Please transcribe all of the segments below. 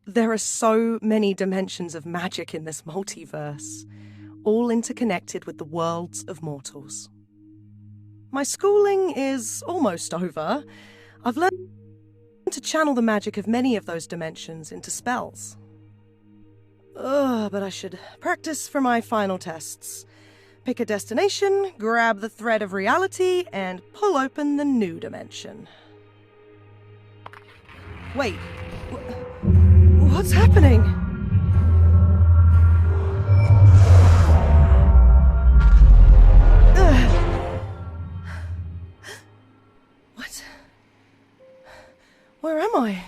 There are so many dimensions of magic in this multiverse, all interconnected with the worlds of mortals. My schooling is almost over. I've learned to channel the magic of many of those dimensions into spells. But I should practice for my final tests. Pick a destination, grab the thread of reality, and pull open the new dimension. Wait, what's happening? What? Where am I?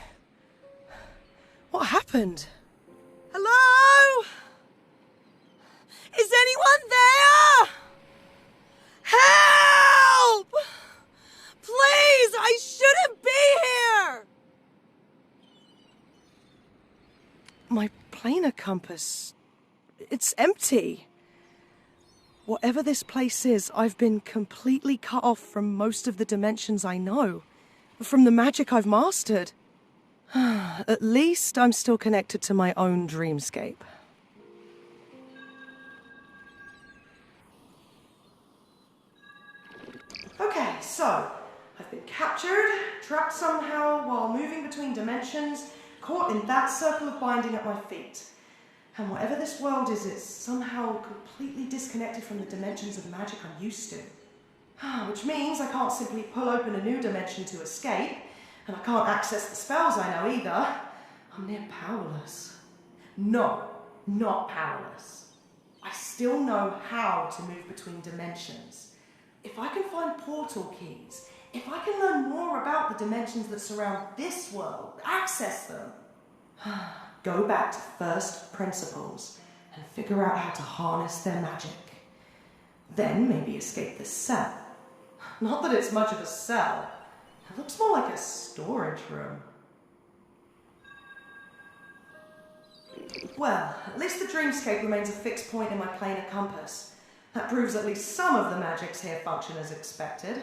What happened? Hello? Is anyone there? Help! Please, I shouldn't be here! My planar compass, it's empty. Whatever this place is, I've been completely cut off from most of the dimensions I know, from the magic I've mastered. At least I'm still connected to my own dreamscape. Okay, so I've been captured, trapped somehow while moving between dimensions, caught in that circle of binding at my feet. And whatever this world is, it's somehow completely disconnected from the dimensions of magic I'm used to. Which means I can't simply pull open a new dimension to escape, and I can't access the spells I know either. I'm near powerless. No, not powerless. I still know how to move between dimensions. If I can find portal keys, if I can learn more about the dimensions that surround this world, access them, go back to first principles and figure out how to harness their magic. Then maybe escape this cell. Not that it's much of a cell. It looks more like a storage room. Well, at least the dreamscape remains a fixed point in my planar compass. That proves at least some of the magics here function as expected.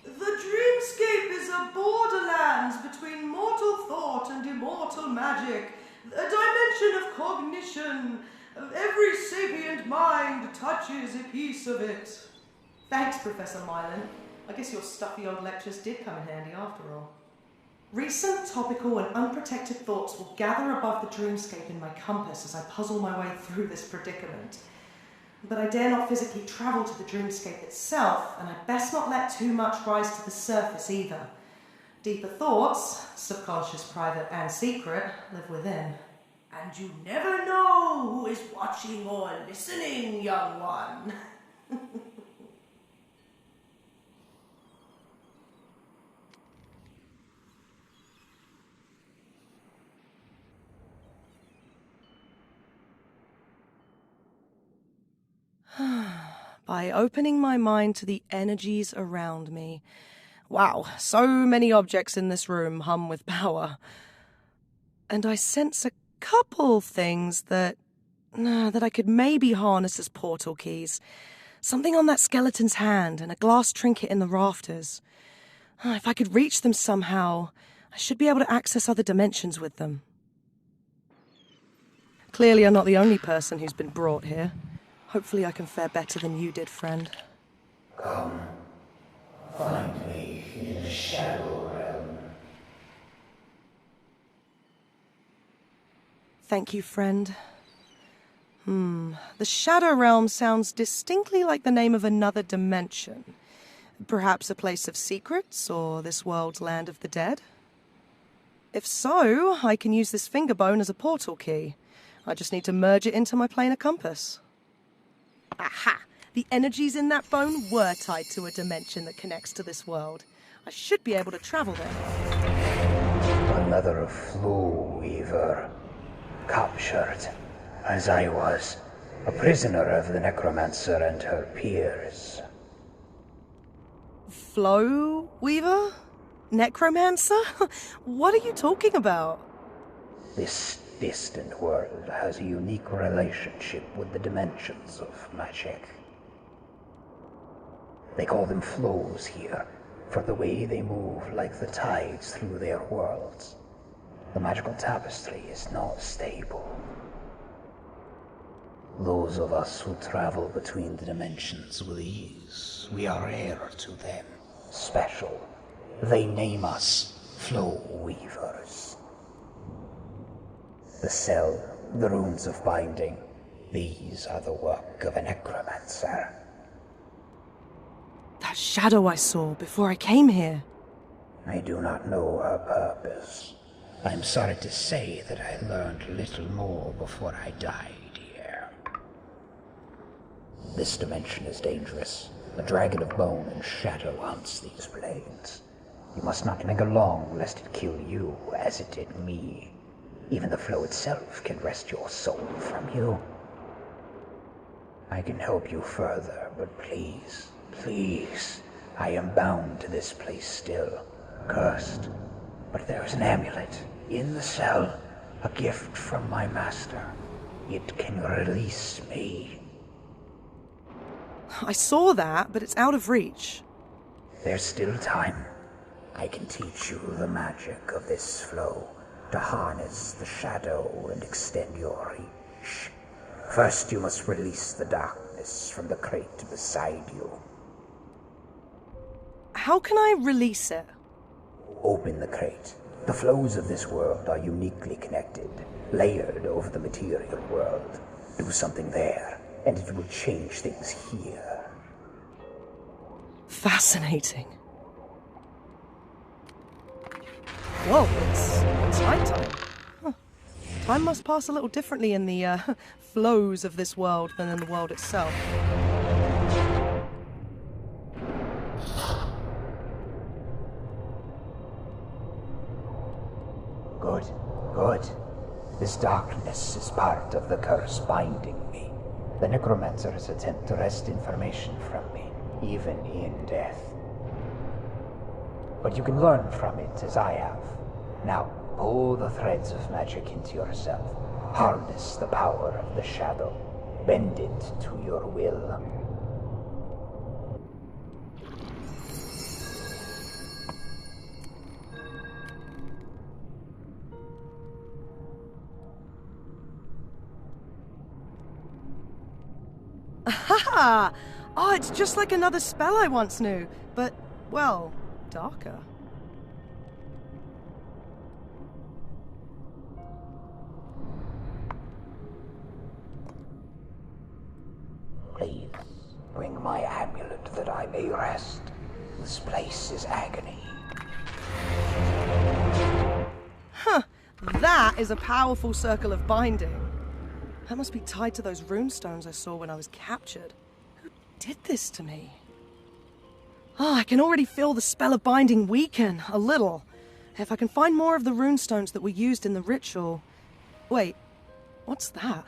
The dreamscape is a borderlands between mortal thought and immortal magic, a dimension of cognition. Every sapient mind touches a piece of it. Thanks, Professor Mylan. I guess your stuffy old lectures did come in handy after all. Recent, topical, and unprotected thoughts will gather above the dreamscape in my compass as I puzzle my way through this predicament. But I dare not physically travel to the dreamscape itself, and I best not let too much rise to the surface either. Deeper thoughts, subconscious, private, and secret, live within. And you never know who is watching or listening, young one. By opening my mind to the energies around me. Wow, so many objects in this room hum with power. And I sense a couple things that I could maybe harness as portal keys. Something on that skeleton's hand and a glass trinket in the rafters. If I could reach them somehow, I should be able to access other dimensions with them. Clearly I'm not the only person who's been brought here. Hopefully I can fare better than you did, friend. Come, find me in the Shadowrealm. Thank you, friend. The Shadowrealm sounds distinctly like the name of another dimension. Perhaps a place of secrets, or this world's land of the dead? If so, I can use this finger bone as a portal key. I just need to merge it into my planar compass. Aha! The energies in that bone were tied to a dimension that connects to this world. I should be able to travel there. Another flow weaver. Captured, as I was, a prisoner of the necromancer and her peers. Flow weaver? Necromancer? What are you talking about? This distant world has a unique relationship with the dimensions of magic. They call them flows here, for the way they move like the tides through their worlds. The magical tapestry is not stable. Those of us who travel between the dimensions with ease, we are heir to them. Special. They name us Flow Weavers. The cell, the runes of binding, these are the work of a necromancer. That shadow I saw before I came here. I do not know her purpose. I'm sorry to say that I learned little more before I died here. This dimension is dangerous. A dragon of bone and shadow haunts these plains. You must not linger long, lest it kill you, as it did me. Even the flow itself can wrest your soul from you. I can help you further, but please, please, I am bound to this place still, cursed. But there is an amulet in the cell, a gift from my master. It can release me. I saw that, but it's out of reach. There's still time. I can teach you the magic of this flow, to harness the shadow and extend your reach. First, you must release the darkness from the crate beside you. How can I release it? Open the crate. The flows of this world are uniquely connected, layered over the material world. Do something there, and it will change things here. Fascinating. Whoa, it's nighttime. Huh. Time must pass a little differently in the flows of this world than in the world itself. Good, good. This darkness is part of the curse binding me. The necromancer's attempt to wrest information from me, even in death. But you can learn from it as I have. Now, pull the threads of magic into yourself. Harness the power of the shadow. Bend it to your will. Aha! Oh, it's just like another spell I once knew, but, well, darker. Please, bring my amulet that I may rest. This place is agony. Huh, that is a powerful circle of binding. That must be tied to those runestones I saw when I was captured. Who did this to me? I can already feel the spell of binding weaken, a little. If I can find more of the runestones that were used in the ritual... Wait, what's that?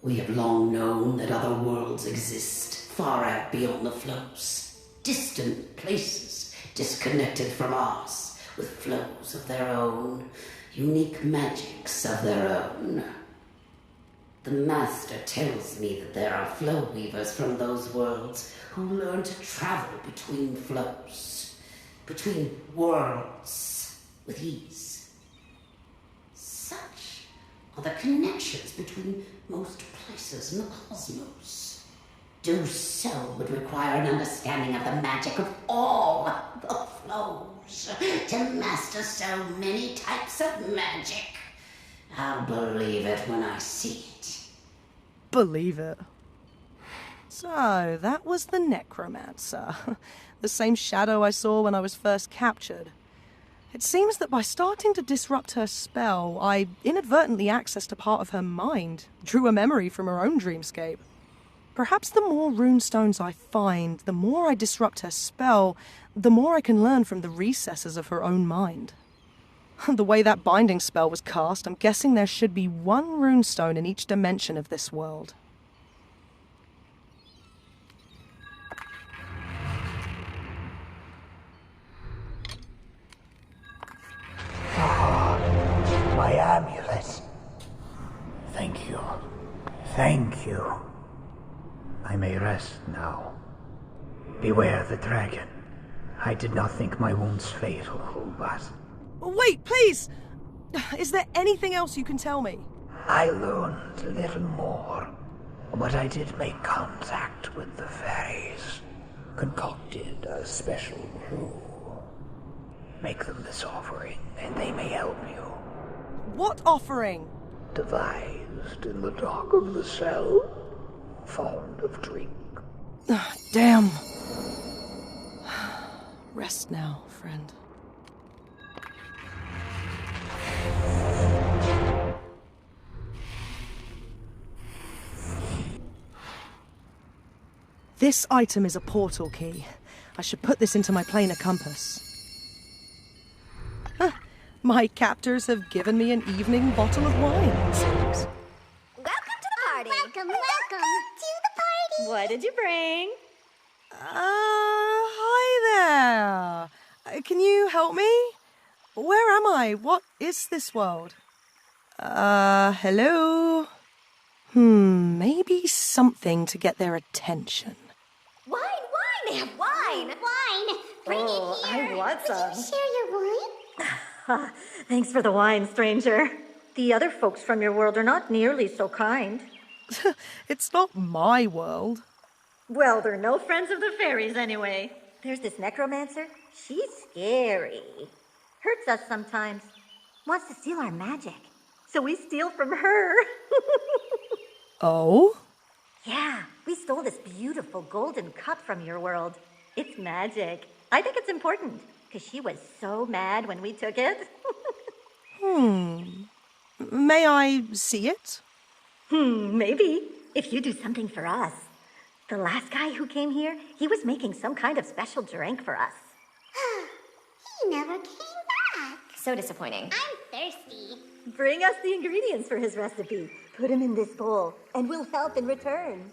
We have long known that other worlds exist, far out beyond the flows. Distant places, disconnected from ours, with flows of their own, unique magics of their own. The Master tells me that there are flow weavers from those worlds who learn to travel between flows, between worlds, with ease. Such are the connections between most places in the cosmos. Do so would require an understanding of the magic of all the flows to master so many types of magic. I'll believe it when I see it. Believe it. So, that was the necromancer. The same shadow I saw when I was first captured. It seems that by starting to disrupt her spell, I inadvertently accessed a part of her mind, drew a memory from her own dreamscape. Perhaps the more runestones I find, the more I disrupt her spell, the more I can learn from the recesses of her own mind. The way that binding spell was cast, I'm guessing there should be one runestone in each dimension of this world. My amulet. Thank you. Thank you. I may rest now. Beware the dragon. I did not think my wounds fatal, but... Wait, please! Is there anything else you can tell me? I learned a little more, but I did make contact with the fairies. Concocted a special brew. Make them this offering, and they may help you. What offering? Devised in the dark of the cell, fond of drink. Damn. Rest now, friend. This item is a portal key. I should put this into my planar compass. My captors have given me an evening bottle of wine, it seems. Welcome to the party. Welcome to the party. What did you bring? Hi there. Can you help me? Where am I? What is this world? Hello? Maybe something to get their attention. Wine! They have wine! Wine. Bring it here. I want some. Would you share your wine? Thanks for the wine, stranger. The other folks from your world are not nearly so kind. It's not my world. Well, they're no friends of the fairies anyway. There's this necromancer. She's scary. Hurts us sometimes. Wants to steal our magic. So we steal from her. Oh? Yeah, we stole this beautiful golden cup from your world. It's magic. I think it's important, because she was so mad when we took it. May I see it? Maybe. If you do something for us. The last guy who came here, he was making some kind of special drink for us. He never came back. So disappointing. I'm thirsty. Bring us the ingredients for his recipe. Put him in this bowl, and we'll help in return.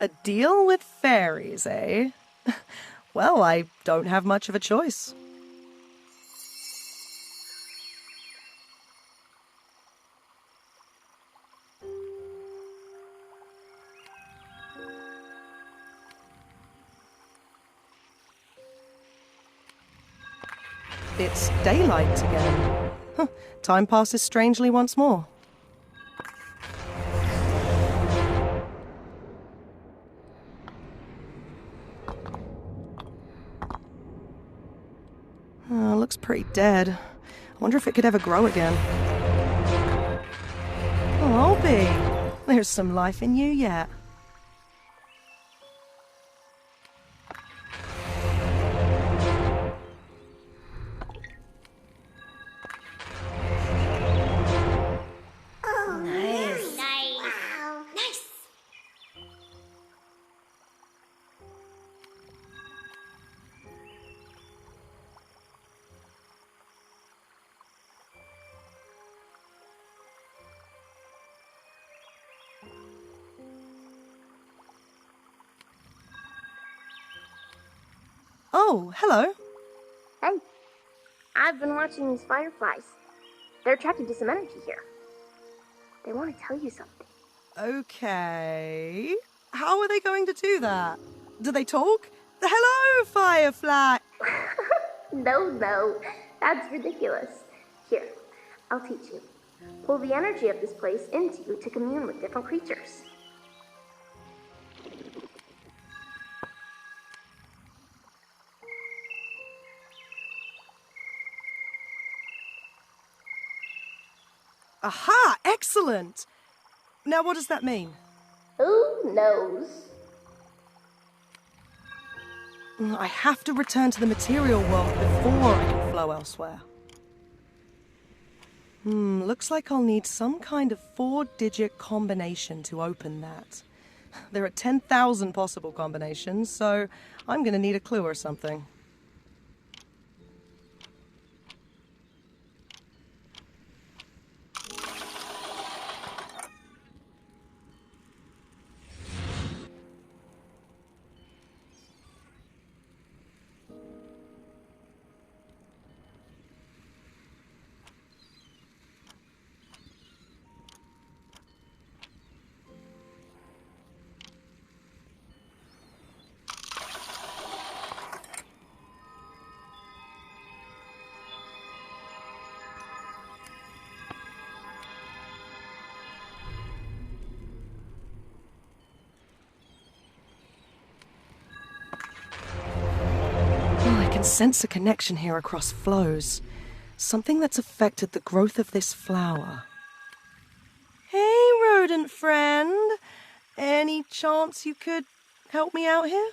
A deal with fairies, eh? Well, I don't have much of a choice. It's daylight again. Time passes strangely once more. Looks pretty dead. I wonder if it could ever grow again. Oh, Albie, there's some life in you yet. Oh, hello. Hey, I've been watching these fireflies. They're attracted to some energy here. They want to tell you something. Okay. How are they going to do that? Do they talk? Hello, Firefly! No, that's ridiculous. Here, I'll teach you. Pull the energy of this place into you to commune with different creatures. Aha! Excellent! Now what does that mean? Who knows? I have to return to the material world before I can flow elsewhere. Looks like I'll need some kind of 4-digit combination to open that. There are 10,000 possible combinations, so I'm gonna need a clue or something. sense a connection here across flows. Something that's affected the growth of this flower. Hey, rodent friend. Any chance you could help me out here?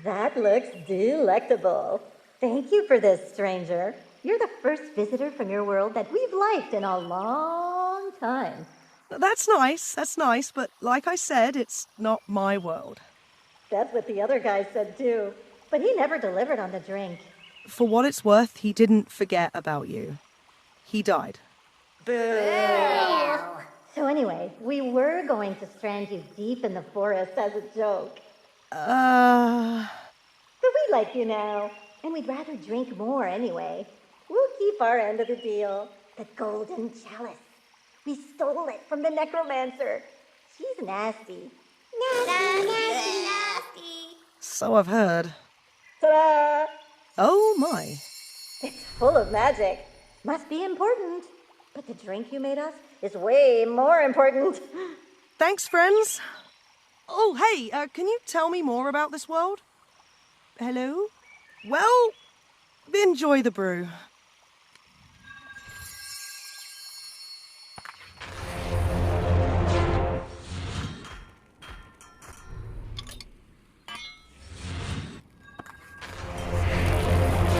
That looks delectable. Thank you for this, stranger. You're the first visitor from your world that we've liked in a long time. That's nice, but like I said, it's not my world. That's what the other guy said too, but he never delivered on the drink. For what it's worth, he didn't forget about you. He died. Boo! So anyway, we were going to strand you deep in the forest as a joke. But we like you now, and we'd rather drink more anyway. We'll keep our end of the deal. The golden chalice. We stole it from the necromancer. She's nasty. Nasty. So I've heard. Ta-da! Oh my. It's full of magic. Must be important. But the drink you made us is way more important. Thanks, friends. Oh, hey, can you tell me more about this world? Hello? Well, enjoy the brew.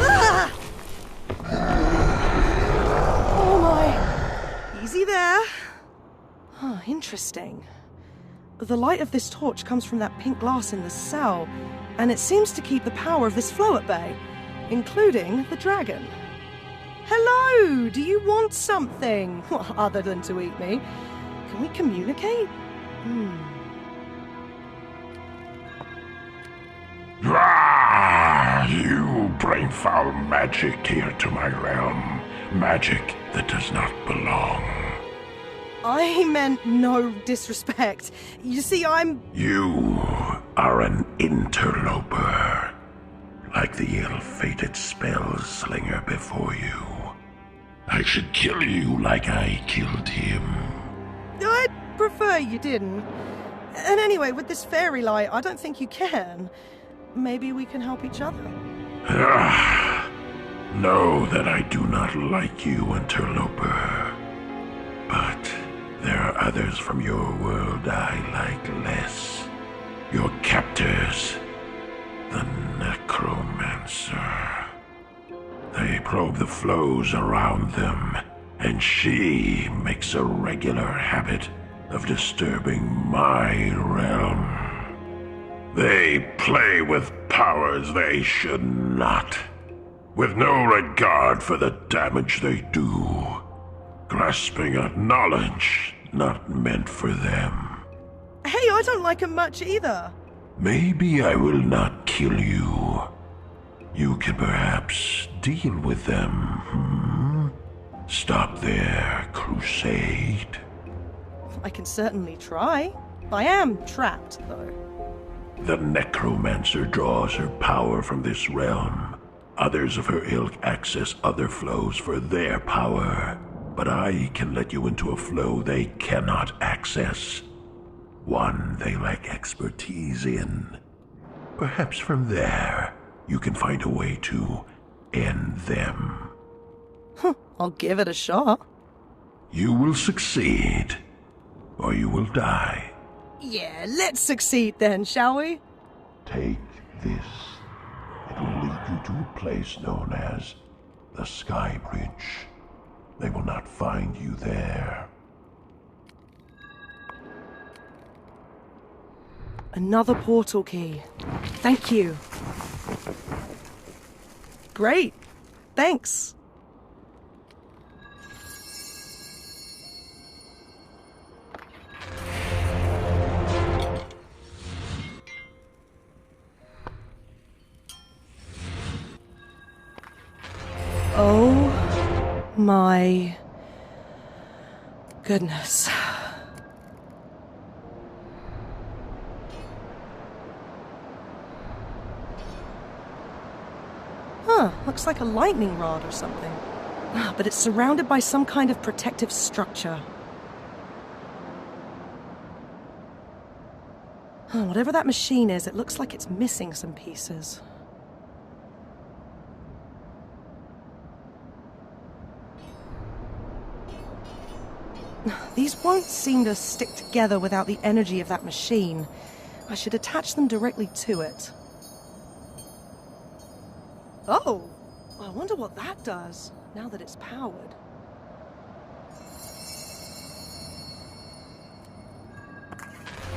Ah! Oh my. Easy there. Huh, interesting. The light of this torch comes from that pink glass in the cell, and it seems to keep the power of this flow at bay, including the dragon. Hello! Do you want something? Well, other than to eat me. Can we communicate? You bring foul magic here to my realm. Magic that does not belong. I meant no disrespect. You see, You are an interloper. Like the ill-fated spell slinger before you. I should kill you like I killed him. I'd prefer you didn't. And anyway, with this fairy light, I don't think you can. Maybe we can help each other. Know that I do not like you, interloper. But there are others from your world I like less. Your captors, the necromancer. They probe the flows around them, and she makes a regular habit of disturbing my realm. They play with powers they should not, with no regard for the damage they do, grasping at knowledge not meant for them. Hey, I don't like him much either. Maybe I will not kill you. You can perhaps deal with them, Stop their crusade. I can certainly try. I am trapped, though. The necromancer draws her power from this realm. Others of her ilk access other flows for their power. But I can let you into a flow they cannot access. One they lack expertise in. Perhaps from there, you can find a way to end them. I'll give it a shot. You will succeed, or you will die. Yeah, let's succeed then, shall we? Take this. It will lead you to a place known as the Skybridge. They will not find you there. Another portal key. Thank you. Great. Thanks. my goodness. Huh, looks like a lightning rod or something. But it's surrounded by some kind of protective structure. Whatever that machine is, it looks like it's missing some pieces. These won't seem to stick together without the energy of that machine. I should attach them directly to it. Oh! I wonder what that does, now that it's powered.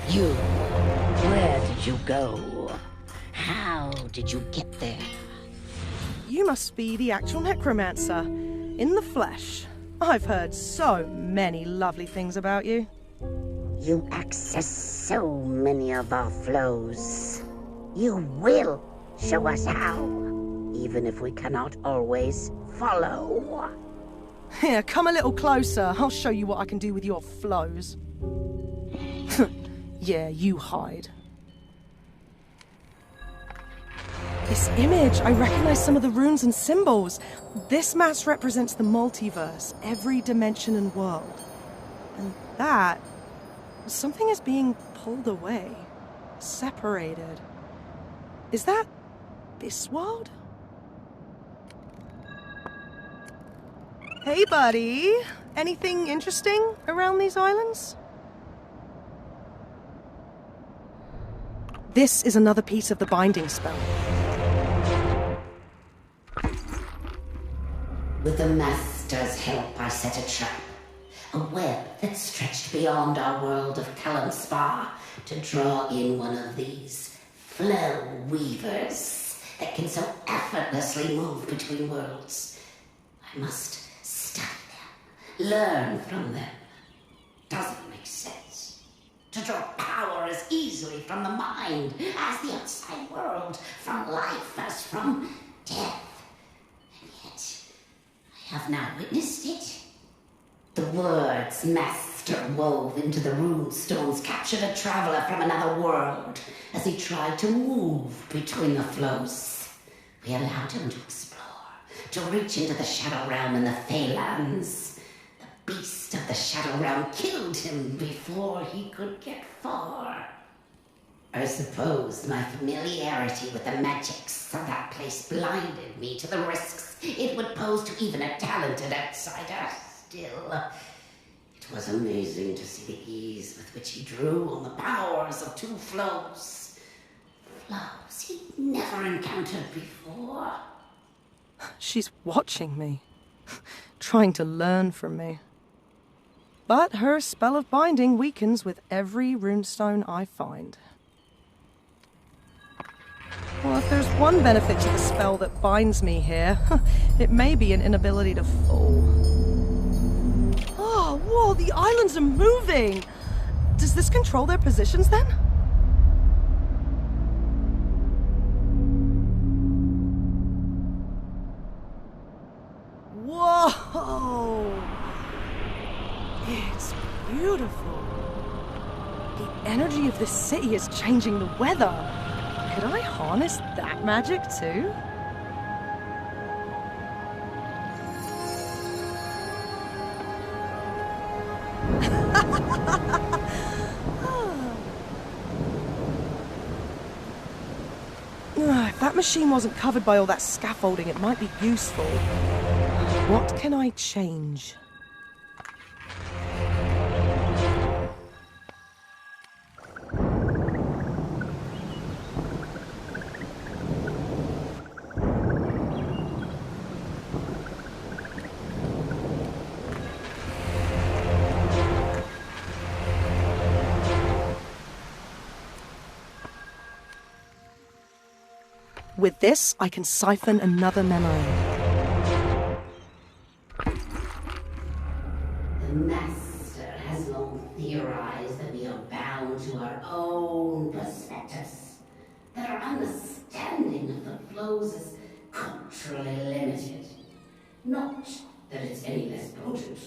You, where did you go? How did you get there? You must be the actual necromancer, in the flesh. I've heard so many lovely things about you. You access so many of our flows. You will show us how, even if we cannot always follow. Here, come a little closer. I'll show you what I can do with your flows. Yeah, you hide. This image, I recognize some of the runes and symbols. This mass represents the multiverse, every dimension and world. And that, something is being pulled away, separated. Is that this world? Hey, buddy. Anything interesting around these islands? This is another piece of the binding spell. With the Master's help, I set a trap. A web that stretched beyond our world of Kalimspar to draw in one of these flow weavers that can so effortlessly move between worlds. I must study them, learn from them. Doesn't make sense to draw power as easily from the mind as the outside world, from life as from death. And yet, I have now witnessed it. The words Master wove into the runestones captured a traveler from another world as he tried to move between the flows. We allowed him to explore, to reach into the Shadowrealm and the Feylands. The beast of the Shadowrealm killed him before he could get far. I suppose my familiarity with the magics of that place blinded me to the risks it would pose to even a talented outsider. Still, it was amazing to see the ease with which he drew on the powers of two flows. Flows he'd never encountered before. She's watching me, trying to learn from me. But her spell of binding weakens with every runestone I find. Well, if there's one benefit to the spell that binds me here, it may be an inability to fall. Oh, whoa, the islands are moving! Does this control their positions then? Whoa! It's beautiful. The energy of this city is changing the weather. Could I harness that magic too? If that machine wasn't covered by all that scaffolding, it might be useful. What can I change? With this, I can siphon another memory. The Master has long theorized that we are bound to our own perspectives, that our understanding of the flows is culturally limited, not that it's any less potent.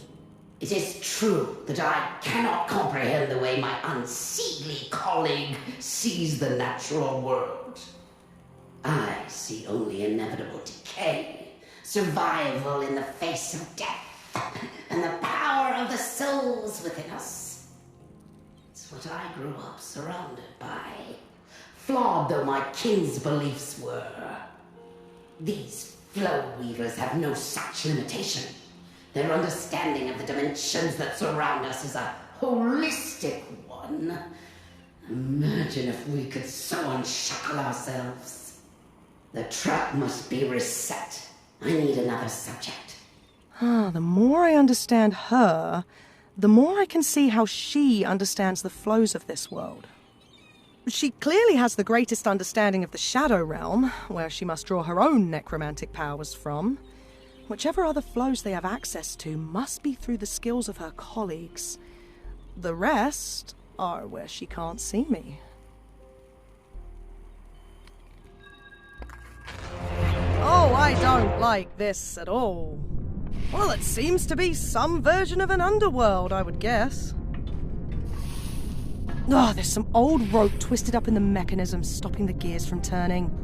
It is true that I cannot comprehend the way my unseelie colleague sees the natural world. I see only inevitable decay, survival in the face of death, and the power of the souls within us. It's what I grew up surrounded by, flawed though my kin's beliefs were. These flow weavers have no such limitation. Their understanding of the dimensions that surround us is a holistic one. Imagine if we could so unshackle ourselves. The trap must be reset. I need another subject. The more I understand her, the more I can see how she understands the flows of this world. She clearly has the greatest understanding of the Shadow Realm, where she must draw her own necromantic powers from. Whichever other flows they have access to must be through the skills of her colleagues. The rest are where she can't see me. Oh, I don't like this at all. Well, it seems to be some version of an underworld, I would guess. Oh, there's some old rope twisted up in the mechanism, stopping the gears from turning.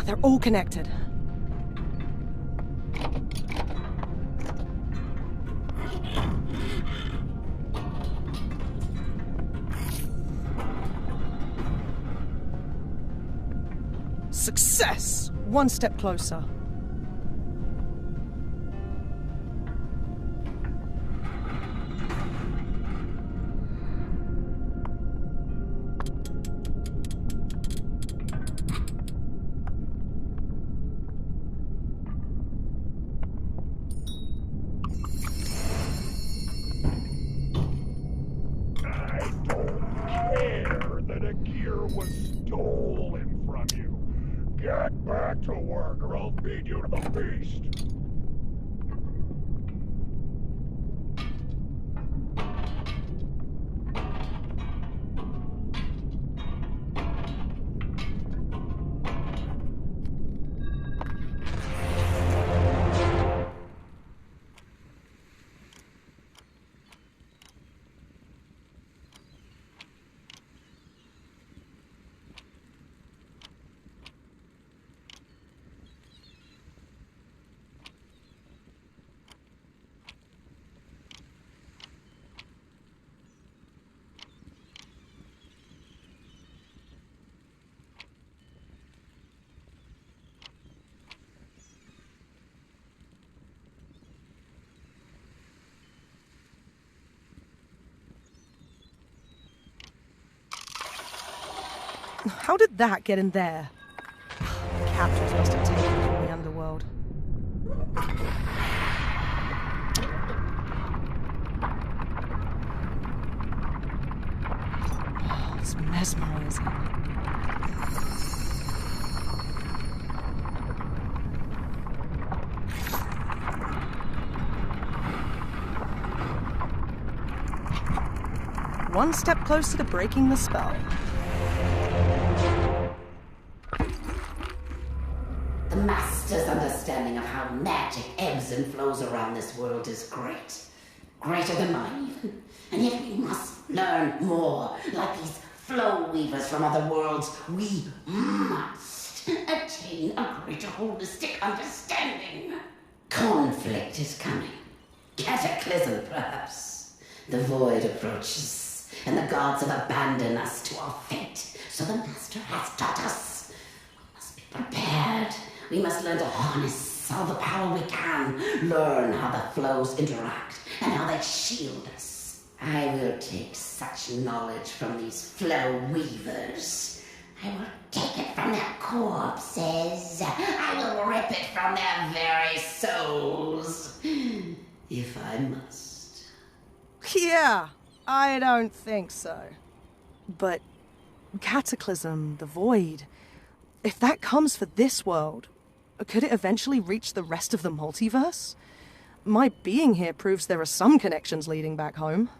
They're all connected. Success! One step closer. To work, or I'll feed you to the beast. How did that get in there? The captors must have taken it from the underworld. Oh, it's mesmerizing. One step closer to breaking the spell. The Master's understanding of how magic ebbs and flows around this world is great. Greater than mine, even. And yet we must learn more. Like these flow weavers from other worlds, we must attain a greater holistic understanding. Conflict is coming. Cataclysm, perhaps. The void approaches, and the gods have abandoned us to our fate. So the Master has taught us. We must be prepared. We must learn to harness all the power we can, learn how the flows interact, and how they shield us. I will take such knowledge from these flow weavers I will take it from their corpses. I will rip it from their very souls. If I must. Yeah, I don't think so. But Cataclysm, the Void, if that comes for this world, could it eventually reach the rest of the multiverse? My being here proves there are some connections leading back home.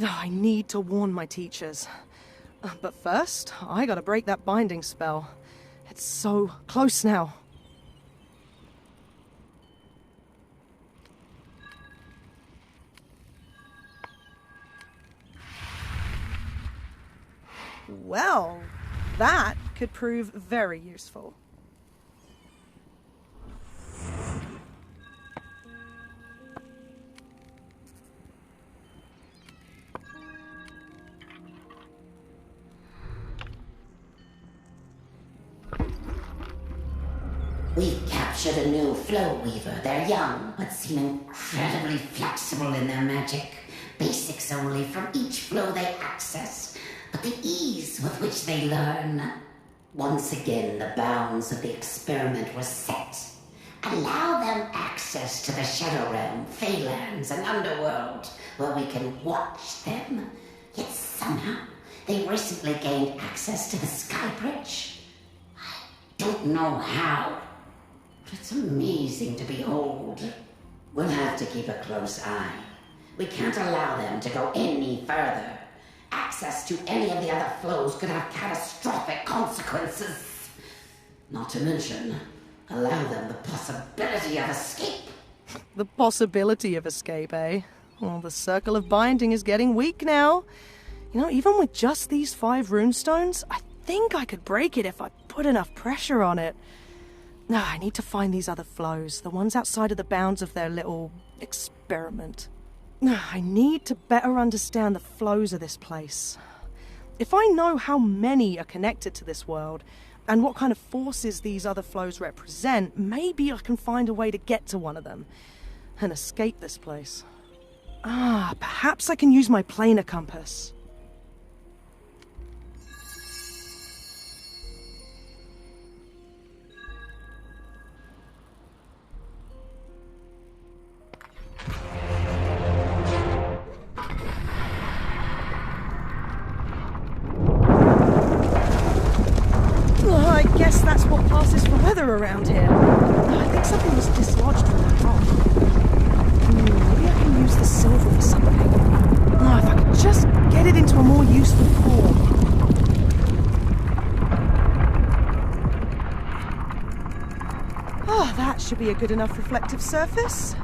I need to warn my teachers. But first, I gotta break that binding spell. It's so close now. Well, that could prove very useful. We've captured a new flow weaver. They're young, but seem incredibly flexible in their magic. Basics only from each flow they access, but the ease with which they learn. Once again, the bounds of the experiment were set. Allow them access to the Shadowrealm, Feylands, and Underworld, where we can watch them. Yet somehow, they recently gained access to the Skybridge. I don't know how, but it's amazing to behold. We'll have to keep a close eye. We can't allow them to go any further. Access to any of the other flows could have catastrophic consequences. Not to mention, allow them the possibility of escape. The possibility of escape, eh? Well, the circle of binding is getting weak now. You know, even with just these 5 runestones, I think I could break it if I put enough pressure on it. No, I need to find these other flows, the ones outside of the bounds of their little experiment. I need to better understand the flows of this place. If I know how many are connected to this world, and what kind of forces these other flows represent, maybe I can find a way to get to one of them and escape this place. Perhaps I can use my planar compass. I guess that's what passes for weather around here. I think something was dislodged from that rock. Maybe I can use the silver for something. If I could just get it into a more useful form. That should be a good enough reflective surface.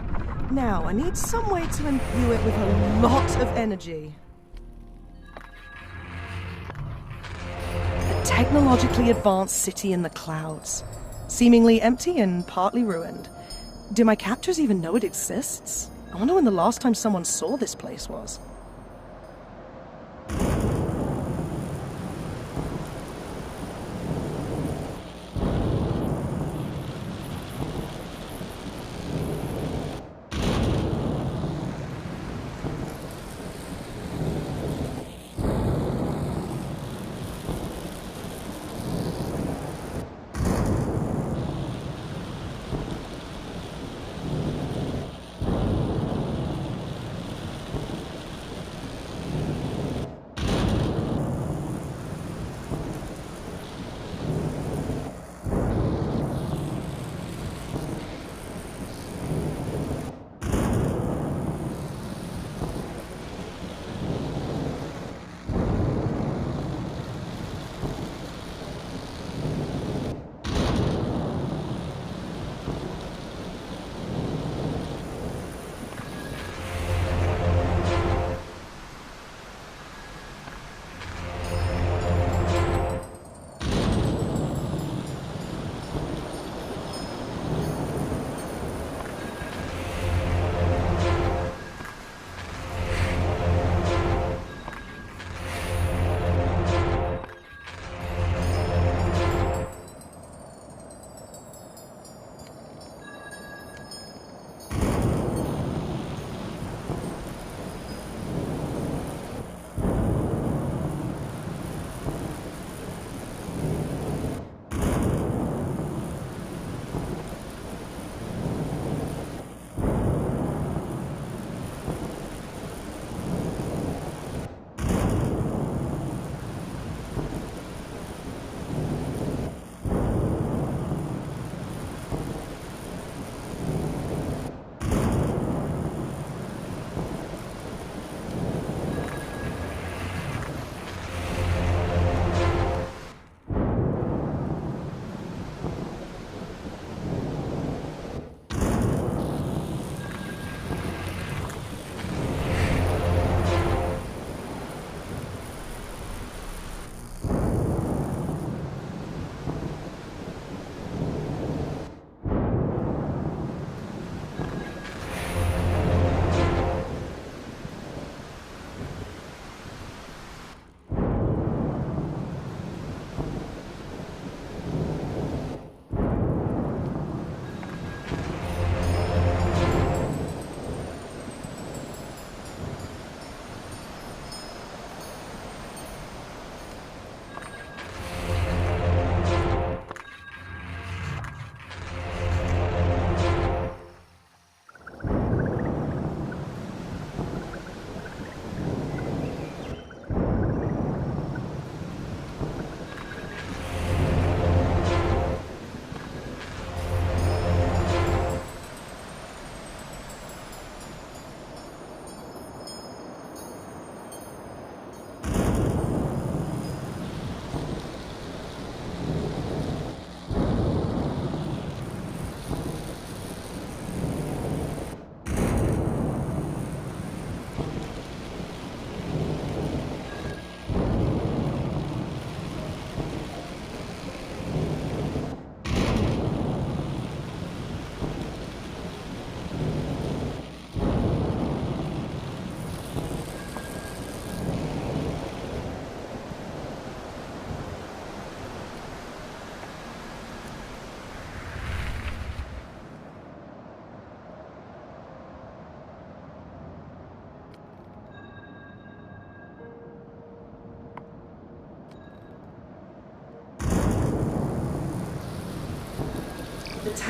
Now, I need some way to imbue it with a lot of energy. Technologically advanced city in the clouds, seemingly empty and partly ruined. Do my captors even know it exists? I wonder when the last time someone saw this place was.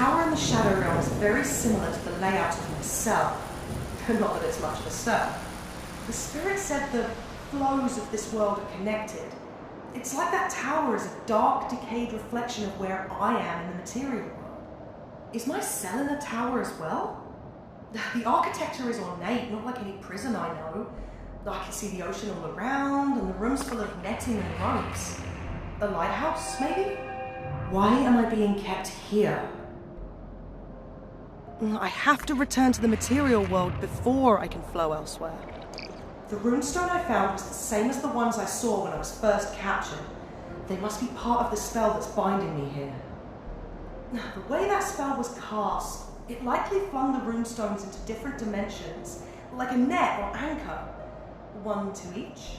tower in the Shadowrealm is very similar to the layout of my cell. Not that it's much of a cell. The spirit said the flows of this world are connected. It's like that tower is a dark, decayed reflection of where I am in the material world. Is my cell in the tower as well? The architecture is ornate, not like any prison I know. I can see the ocean all around, and the room's full of netting and rugs. A lighthouse, maybe? Why am I being kept here? I have to return to the material world before I can flow elsewhere. The runestone I found was the same as the ones I saw when I was first captured. They must be part of the spell that's binding me here. The way that spell was cast, it likely flung the runestones into different dimensions, like a net or anchor, one to each.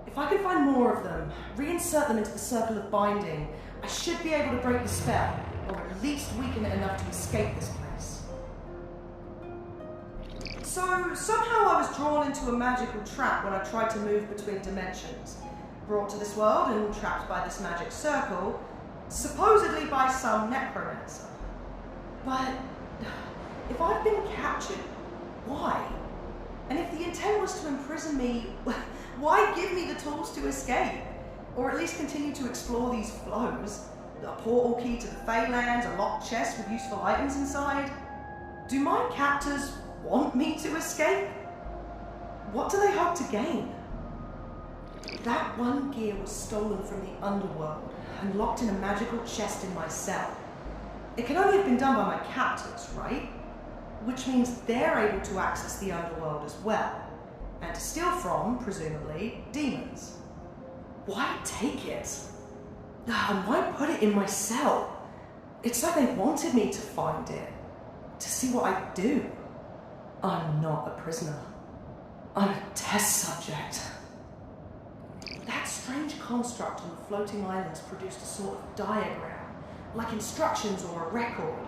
If I can find more of them, reinsert them into the circle of binding, I should be able to break the spell, or at least weaken it enough to escape this place. So, somehow I was drawn into a magical trap when I tried to move between dimensions, brought to this world and trapped by this magic circle, supposedly by some necromancer. But if I've been captured, why? And if the intent was to imprison me, why give me the tools to escape? Or at least continue to explore these flows? A portal key to the Feyland, a locked chest with useful items inside? Do my captors want me to escape? What do they hope to gain? That one gear was stolen from the Underworld and locked in a magical chest in my cell. It can only have been done by my captors, right? Which means they're able to access the Underworld as well, and to steal from, presumably, demons. Why take it? And why put it in my cell? It's like they wanted me to find it, to see what I do. I'm not a prisoner. I'm a test subject. That strange construct on the floating islands produced a sort of diagram, like instructions or a record.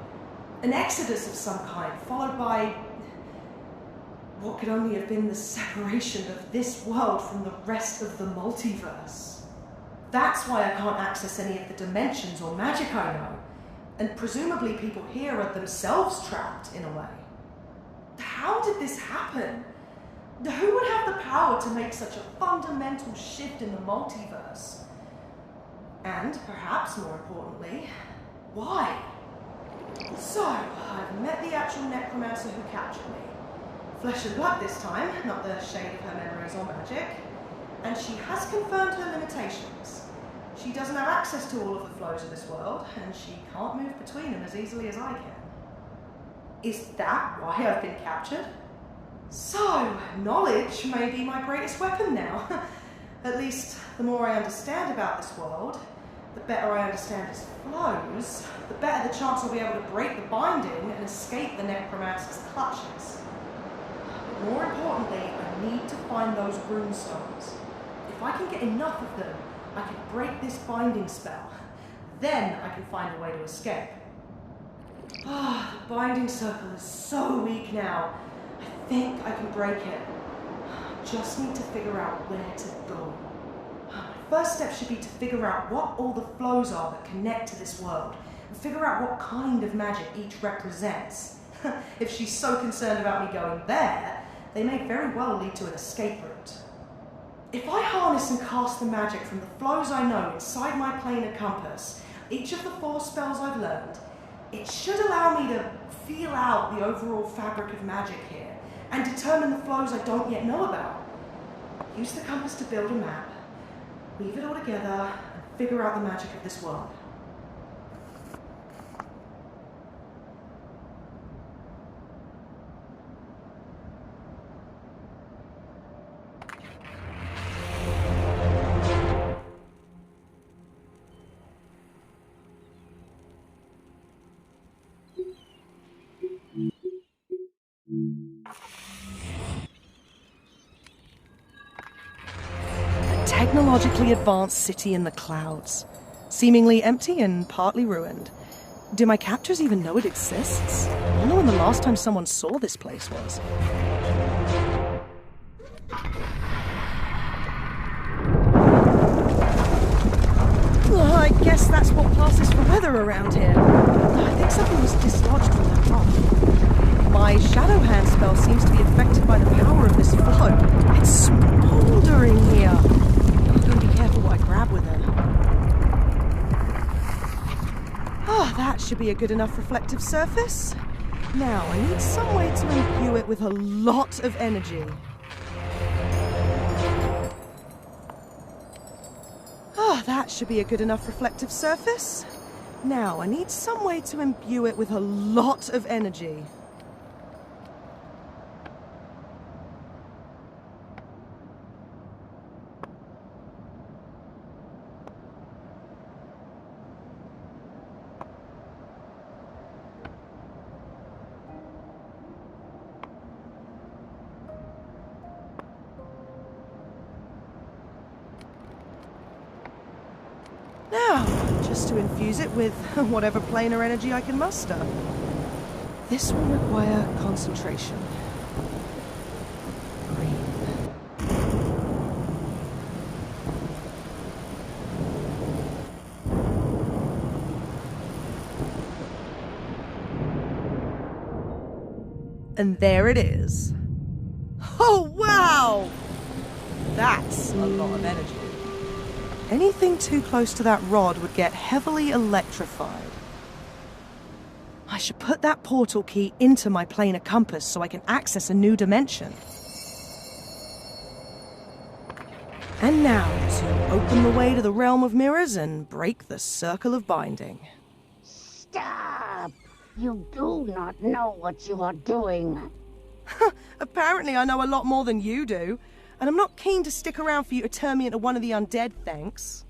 An exodus of some kind, followed by what could only have been the separation of this world from the rest of the multiverse. That's why I can't access any of the dimensions or magic I know, and presumably people here are themselves trapped in a way. How did this happen? Who would have the power to make such a fundamental shift in the multiverse? And, perhaps more importantly, why? So, I've met the actual necromancer who captured me. Flesh and blood this time, not the shade of her memories or magic. And she has confirmed her limitations. She doesn't have access to all of the flows of this world, and she can't move between them as easily as I can. Is that why I've been captured? So, knowledge may be my greatest weapon now. At least, the more I understand about this world, the better I understand its flows, the better the chance I'll be able to break the binding and escape the necromancer's clutches. But more importantly, I need to find those runestones. If I can get enough of them, I can break this binding spell. Then I can find a way to escape. The binding circle is so weak now. I think I can break it. Just need to figure out where to go. My first step should be to figure out what all the flows are that connect to this world, and figure out what kind of magic each represents. If she's so concerned about me going there, they may very well lead to an escape route. If I harness and cast the magic from the flows I know inside my planar compass, each of the 4 spells I've learned, it should allow me to feel out the overall fabric of magic here, and determine the flows I don't yet know about. Use the compass to build a map, weave it all together, and figure out the magic of this world. Technologically advanced city in the clouds, seemingly empty and partly ruined. Do my captors even know it exists? I don't know when the last time someone saw this place was. I I guess that's what passes for weather around here. I think something was dislodged from that rock. My shadow hand spell seems to be affected by the power of this flow. It's smouldering here. I'm going to be careful what I grab with it. Ah, that should be a good enough reflective surface. Now, I need some way to imbue it with a lot of energy. Ah, that should be a good enough reflective surface. Now, I need some way to imbue it with a lot of energy. Now, just to infuse it with whatever planar energy I can muster. This will require concentration. Green. And there it is. Oh, wow! That's a lot of energy. Anything too close to that rod would get heavily electrified. I should put that portal key into my planar compass so I can access a new dimension. And now to open the way to the realm of mirrors and break the circle of binding. Stop! You do not know what you are doing. Apparently I know a lot more than you do. And I'm not keen to stick around for you to turn me into one of the undead, thanks.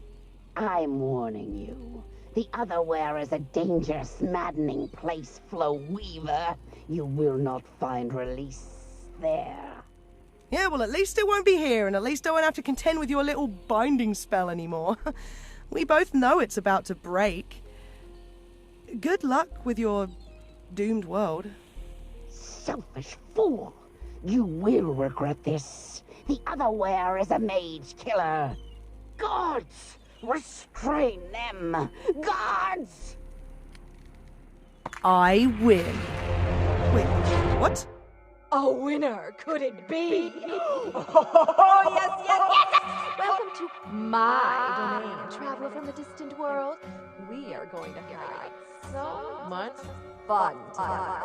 I'm warning you. The Otherwhere is a dangerous, maddening place, Flow Weaver. You will not find release there. Yeah, well, at least it won't be here, and at least I won't have to contend with your little binding spell anymore. We both know it's about to break. Good luck with your doomed world. Selfish fool! You will regret this. The Otherwhere is a mage killer. Gods! Restrain them! Gods! I win. Wait, what? A winner, could it be? Oh, yes, yes, yes! Welcome to my domain, traveler from a distant world. We are going to have so much fun together.